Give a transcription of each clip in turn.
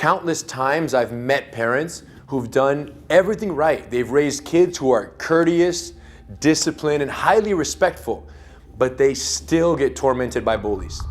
Countless times I've met parents who've done everything right. They've raised kids who are courteous, disciplined, and highly respectful, but they still get tormented by bullies.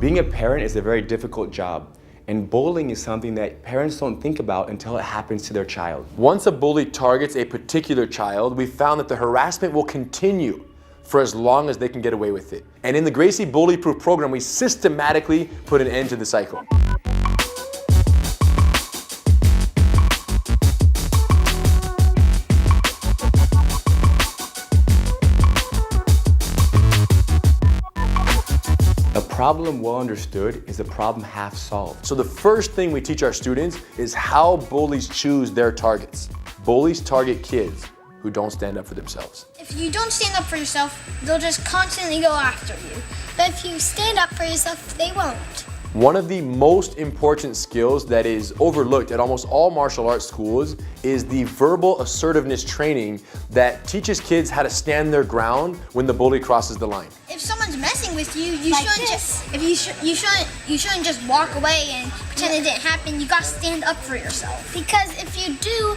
Being a parent is a very difficult job, and bullying is something that parents don't think about until it happens to their child. Once a bully targets a particular child, we found that the harassment will continue for as long as they can get away with it. And in the Gracie Bully Proof program, we systematically put an end to the cycle. A problem well understood is a problem half solved. So the first thing we teach our students is how bullies choose their targets. Bullies target kids who don't stand up for themselves. If you don't stand up for yourself, they'll just constantly go after you. But if you stand up for yourself, they won't. One of the most important skills that is overlooked at almost all martial arts schools is the verbal assertiveness training that teaches kids how to stand their ground when the bully crosses the line. If someone's messing with you, you shouldn't just walk away and pretend it didn't happen. You gotta stand up for yourself. Because if you do,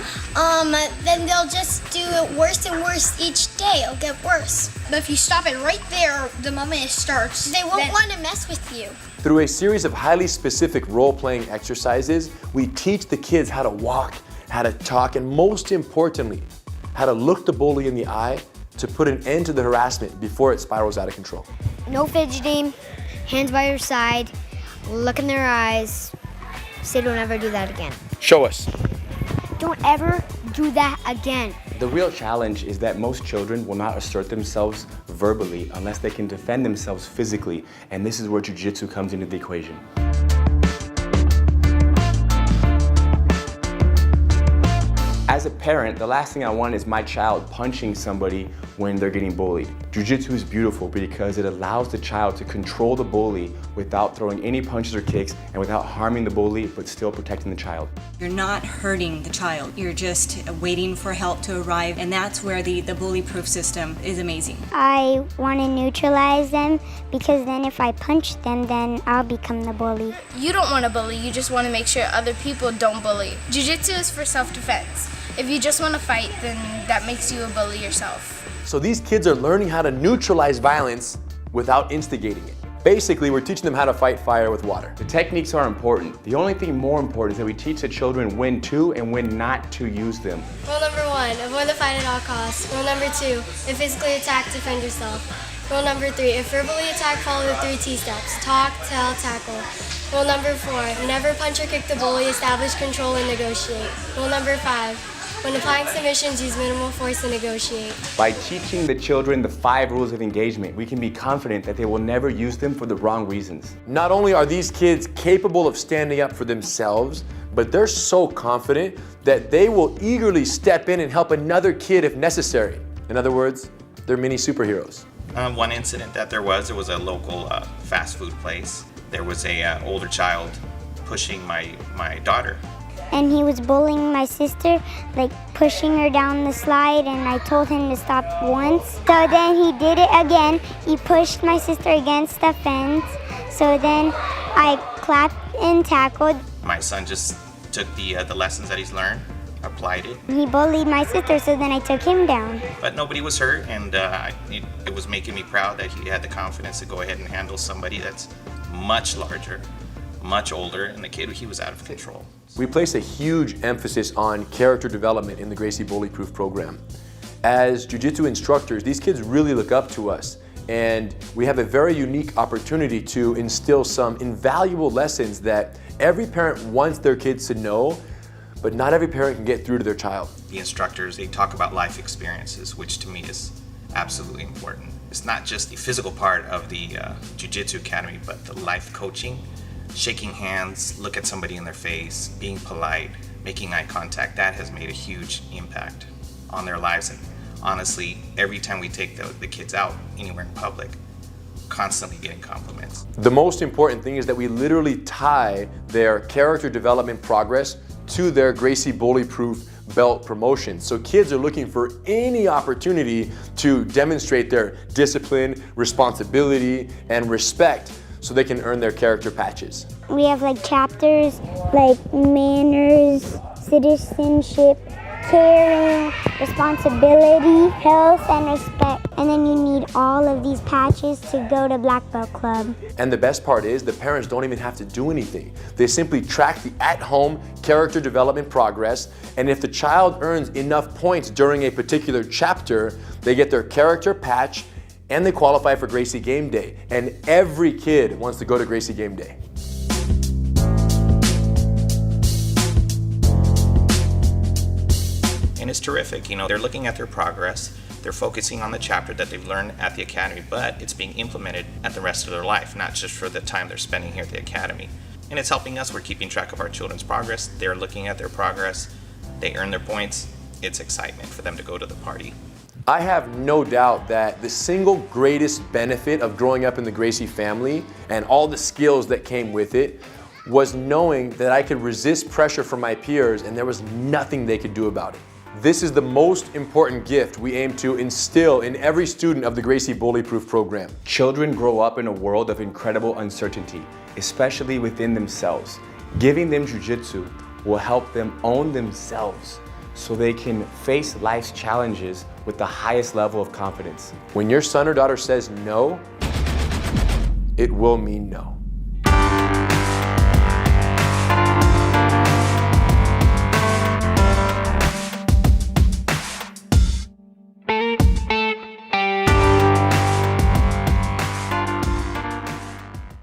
then they'll just do it worse and worse each day. It'll get worse. But if you stop it right there, the moment it starts, they won't want to mess with you. Through a series of highly specific role-playing exercises, we teach the kids how to walk, how to talk, and most importantly, how to look the bully in the eye to put an end to the harassment before it spirals out of control. No fidgeting, hands by your side, look in their eyes, say don't ever do that again. Show us. Don't ever do that again. The real challenge is that most children will not assert themselves verbally unless they can defend themselves physically, and this is where Jiu-Jitsu comes into the equation. As a parent, the last thing I want is my child punching somebody when they're getting bullied. Jiu-Jitsu is beautiful because it allows the child to control the bully without throwing any punches or kicks and without harming the bully, but still protecting the child. You're not hurting the child. You're just waiting for help to arrive, and that's where the bully-proof system is amazing. I want to neutralize them because then if I punch them, then I'll become the bully. You don't want to bully, you just want to make sure other people don't bully. Jiu-Jitsu is for self-defense. If you just want to fight, then that makes you a bully yourself. So these kids are learning how to neutralize violence without instigating it. Basically, we're teaching them how to fight fire with water. The techniques are important. The only thing more important is that we teach the children when to and when not to use them. Rule number 1, avoid the fight at all costs. Rule number 2, if physically attacked, defend yourself. Rule number 3, if verbally attacked, follow the 3 T steps. Talk, tell, tackle. Rule number 4, never punch or kick the bully, establish control and negotiate. Rule number 5, when applying submissions, use minimal force to negotiate. By teaching the children the 5 rules of engagement, we can be confident that they will never use them for the wrong reasons. Not only are these kids capable of standing up for themselves, but they're so confident that they will eagerly step in and help another kid if necessary. In other words, they're mini superheroes. One incident that there was a local fast food place. There was a older child pushing my daughter. And he was bullying my sister, like pushing her down the slide, and I told him to stop once. So then he did it again. He pushed my sister against the fence. So then I clapped and tackled. My son just took the lessons that he's learned, applied it. He bullied my sister, so then I took him down. But nobody was hurt, and it was making me proud that he had the confidence to go ahead and handle somebody that's much larger, much older, and the kid, he was out of control. We place a huge emphasis on character development in the Gracie Bully Proof program. As Jiu-Jitsu instructors, these kids really look up to us, and we have a very unique opportunity to instill some invaluable lessons that every parent wants their kids to know, but not every parent can get through to their child. The instructors, they talk about life experiences, which to me is absolutely important. It's not just the physical part of the Jiu-Jitsu Academy, but the life coaching. Shaking hands, look at somebody in their face, being polite, making eye contact, that has made a huge impact on their lives. And honestly, every time we take the kids out anywhere in public, constantly getting compliments. The most important thing is that we literally tie their character development progress to their Gracie Bully Proof belt promotions. So kids are looking for any opportunity to demonstrate their discipline, responsibility, and respect so they can earn their character patches. We have like chapters like manners, citizenship, caring, responsibility, health, and respect. And then you need all of these patches to go to Black Belt Club. And the best part is the parents don't even have to do anything. They simply track the at-home character development progress, and if the child earns enough points during a particular chapter, they get their character patch and they qualify for Gracie Game Day. And every kid wants to go to Gracie Game Day. And it's terrific. You know, they're looking at their progress. They're focusing on the chapter that they've learned at the academy, but it's being implemented at the rest of their life, not just for the time they're spending here at the academy. And it's helping us. We're keeping track of our children's progress. They're looking at their progress. They earn their points. It's excitement for them to go to the party. I have no doubt that the single greatest benefit of growing up in the Gracie family and all the skills that came with it was knowing that I could resist pressure from my peers and there was nothing they could do about it. This is the most important gift we aim to instill in every student of the Gracie Bully Proof program. Children grow up in a world of incredible uncertainty, especially within themselves. Giving them Jiu-Jitsu will help them own themselves so they can face life's challenges with the highest level of confidence. When your son or daughter says no, it will mean no.